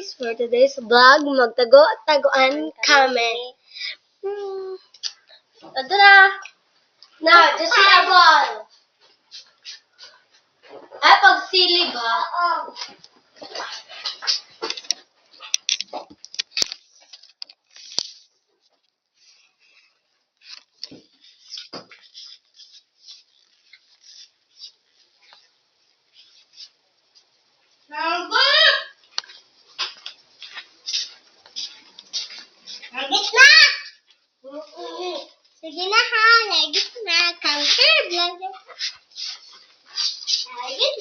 guys, for today's vlog, magtago-tagoan kami. Ito na. Na, just see a ball. Ay, pagsilib ha? Oo. Nagit na! Sige na ha, nagit na. Counter, vlogger. Nagit.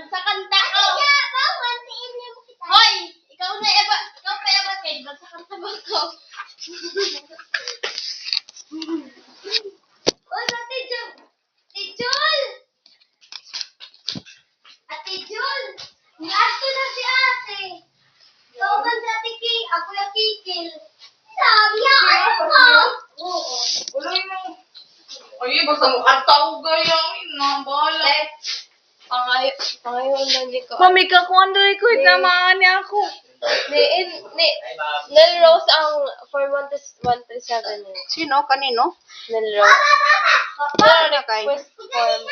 Sa kanta ko. Hoy, ikaw pa Eva kay sa kanta mo ko. Oy, Ate Jul. Niasto na si ate. Tawag sa ate King, ako yung Kikil. Sabi niya, ano ko? Oo. Uloy mo. Ay, basta mo kataw gayamin na. Bahala. Pangayon lang di ko. Mami ka kung ano ko, namaan niya ako. Nel Rose ang form 137. Sino? Kanino? Nel Rose. Ano na kay? Quest form.